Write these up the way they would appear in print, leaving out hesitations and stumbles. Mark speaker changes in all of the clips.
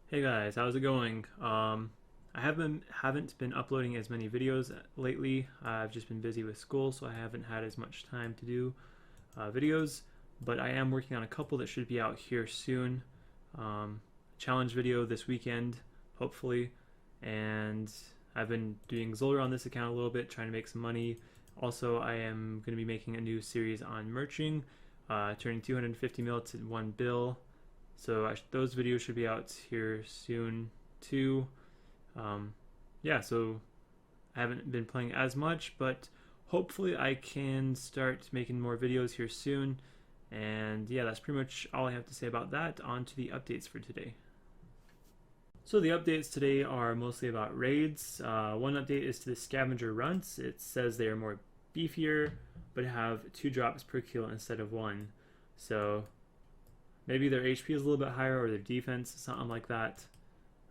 Speaker 1: Hey guys, how's it going? I haven't been uploading as many videos lately. I've just been busy with school, so I haven't had as much time to do videos. But I am working on a couple that should be out here soon. Challenge video this weekend, hopefully. And I've been doing Zolar on this account a little bit, trying to make some money. Also, I am going to be making a new series on merching, turning 250 mil to 1 bill. So those videos should be out here soon too. Yeah, so I haven't been playing as much, but hopefully I can start making more videos here soon. And yeah, that's pretty much all I have to say about that. On to the updates for today. So the updates today are mostly about raids. One update is to the scavenger runts. It says they are more beefier, but have 2 drops per kill instead of 1. So maybe their HP is a little bit higher, or their defense, something like that.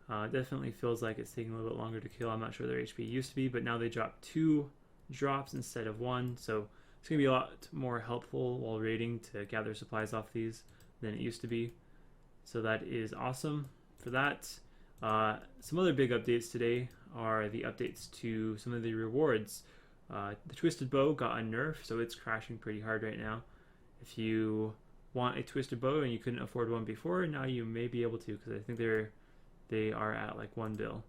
Speaker 1: Definitely feels like it's taking a little bit longer to kill. I'm not sure their HP used to be, but now they drop 2 drops instead of 1. So it's going to be a lot more helpful while raiding to gather supplies off these than it used to be. So that is awesome for that. Some other big updates today are the updates to some of the rewards. The Twisted Bow got a nerf, so it's crashing pretty hard right now. If you want a twisted bow and you couldn't afford one before, now you may be able to, because I think they are at like 1 bill.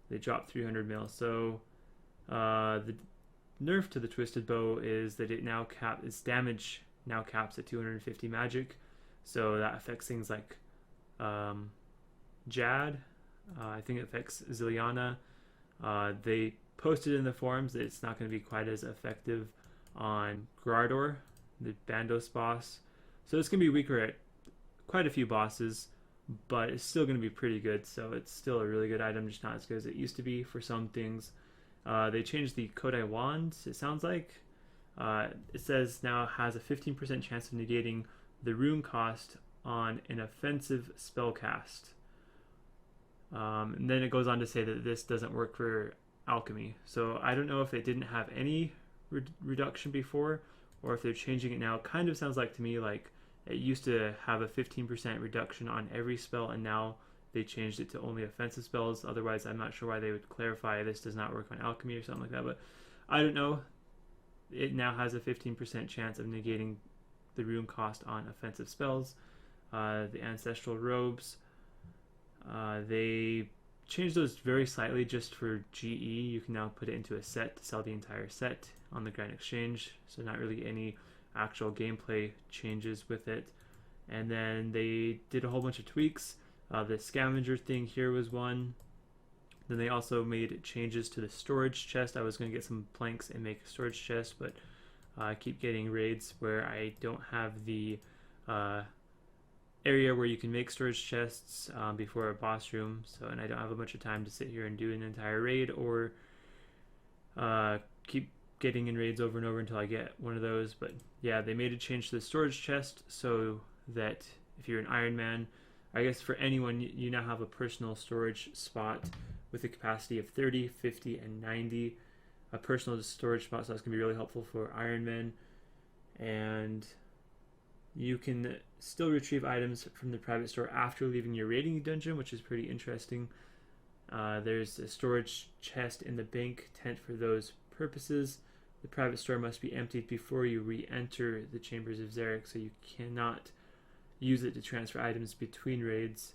Speaker 1: They dropped 300 mil. So the nerf to the twisted bow is that its damage now caps at 250 magic. So that affects things like Jad. I think it affects Ziliana. They posted in the forums that it's not going to be quite as effective on Grador, the Bandos boss. So it's going to be weaker at quite a few bosses, but it's still going to be pretty good. So it's still a really good item, just not as good as it used to be for some things. They changed the Kodai Wand, it sounds like. It says now has a 15% chance of negating the rune cost on an offensive spell cast. And then it goes on to say that this doesn't work for alchemy. So I don't know if it didn't have any reduction before, or if they're changing it now. It kind of sounds like to me like it used to have a 15% reduction on every spell, and now they changed it to only offensive spells. Otherwise, I'm not sure why they would clarify this does not work on alchemy or something like that, but I don't know. It now has a 15% chance of negating the rune cost on offensive spells. The Ancestral Robes, they changed those very slightly just for GE. You can now put it into a set to sell the entire set on the Grand Exchange, so not really any actual gameplay changes with it. And then they did a whole bunch of tweaks. The scavenger thing here was one. Then they also made changes to the storage chest. I was going to get some planks and make a storage chest, but I keep getting raids where I don't have the area where you can make storage chests before a boss room, and I don't have a bunch of time to sit here and do an entire raid, or keep getting in raids over and over until I get one of those. But yeah, they made a change to the storage chest so that if you're an Iron Man, I guess for anyone, you now have a personal storage spot with a capacity of 30, 50, and 90. A personal storage spot, so that's going to be really helpful for Iron Man. And you can still retrieve items from the private store after leaving your raiding dungeon, which is pretty interesting. There's a storage chest in the bank tent for those purposes. The private store must be emptied before you re-enter the Chambers of Xeric, so you cannot use it to transfer items between raids.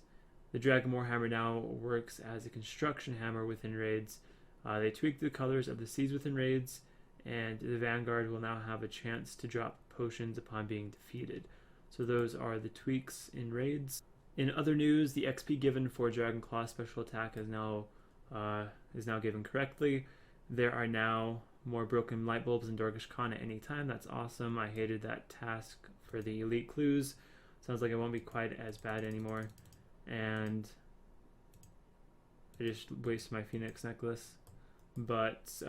Speaker 1: The Dragon Warhammer now works as a construction hammer within raids. They tweaked the colors of the seeds within raids, and the Vanguard will now have a chance to drop potions upon being defeated. So those are the tweaks in raids. In other news, the XP given for Dragonclaw special attack is now given correctly. There are now more broken light bulbs in Dorgish Khan at any time. That's awesome. I hated that task for the elite clues. Sounds like it won't be quite as bad anymore. And I just wasted my Phoenix necklace. But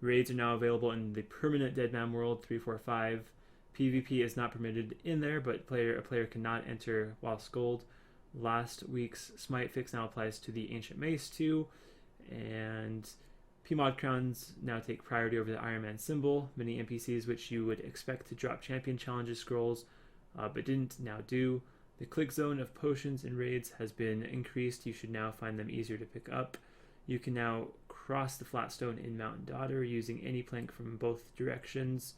Speaker 1: raids are now available in the permanent Deadman world 345. PvP is not permitted in there, but a player cannot enter while Scold. Last week's Smite fix now applies to the Ancient Mace too, and PMod crowns now take priority over the Iron Man symbol. Many NPCs which you would expect to drop champion challenges scrolls but didn't now do. The click zone of potions and raids has been increased. You should now find them easier to pick up. You can now cross the flat stone in Mountain Daughter using any plank from both directions.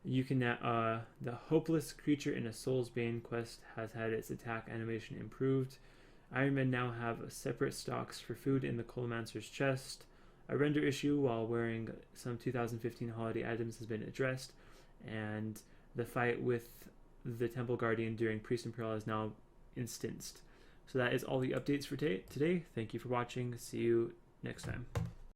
Speaker 1: You can now, the hopeless creature in a Soulsbane quest has had its attack animation improved. Iron Men now have separate stocks for food in the Colomancer's chest. A render issue while wearing some 2015 holiday items has been addressed, and the fight with the Temple Guardian during Priest and Peril is now instanced. So that is all the updates for today. Thank you for watching. See you next time.